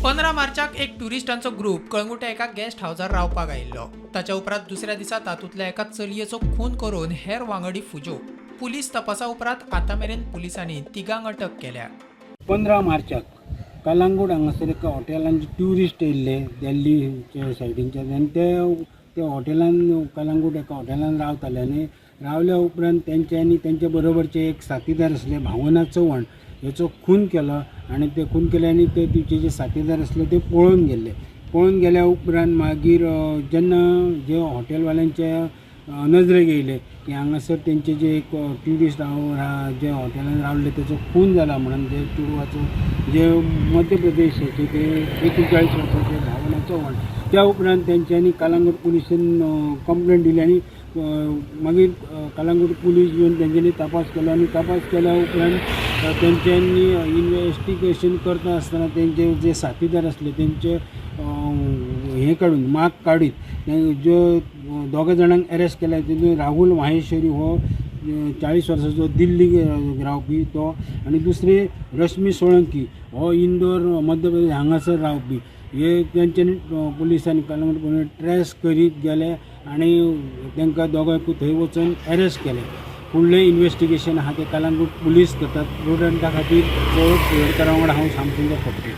15 मार्चाक एक टुरिस्टांचो ग्रुप कळंगुटे एका गेस्ट हाऊसार रावपाक आयिल्लो। ताच्या उपरांत दुसऱ्या दिसा तातूंतल्या एका चलयेचो खून करून हेर वांगडी फुजो। पुलीस तपासा उपरांत आतां मेरेन पुलिसांनी तिगांक अटक केल्या। 15 मार्चाक कलंगूट हांगासर एका हॉटेलान ट्युरिस्ट येयल्ले दिल्लीच्या सायडींच्यान आनी ते हॉटेलान कलंगूट एका हॉटेलान रावताले आनी रावल्या उपरांत तेंच्यांनी तेंचे बरोबरचे एक साथीदार आसले भावना चव्हाण हेचो खून केलो आनी ते खून केले आनी ते तिचे जे साथीदार आसले ते पळून गेल्या उपरांत मागीर जेन्ना जे हॉटेलवाल्यांच्या नजरेक येयले की हांगासर तेंचे जे एक ट्युरिस्ट जे हॉटेलान रावले तेचो खून जाला म्हणून जे चेडवाचो जे मध्य प्रदेशाचे ते 41 वर्साचे भावना चव्हाण त्या उपरांत तेंच्यांनी कलंगूट पुलिसांन कंप्लेंट दिली आनी मागीर कलंगूट पुलीस येवन तेंच्यांनी तपास केलो आनी तपास केल्या उपरांत तेंच्यांनी इन्वेस्टिगेशन करता आसतना तेंचे जे साथीदार आसले तेंचे हे काडून माग काडीत ज्यो दोगा जाणांक अरेस्ट केल्या तितून राहुल माहेश्वरी हो 40 वर्साचो दिल्ली रावपी तो आनी दुसरे रश्मी सोळंकी हो इंदोर मध्य प्रदेश हांगासर रावपी हे तेंच्यांनी पुलिसांनी कलंगूट पुलीस ट्रेस करीत गेले आनी तांकां दोगांयकूय थंय वचून अरेस्ट केले। फुडलें इन्वेस्टिगेशन आहा तें कलंगूट पुलीस करतात। स्टुडंटा खातीर चड करा वांगडा हांव सामकें फटके।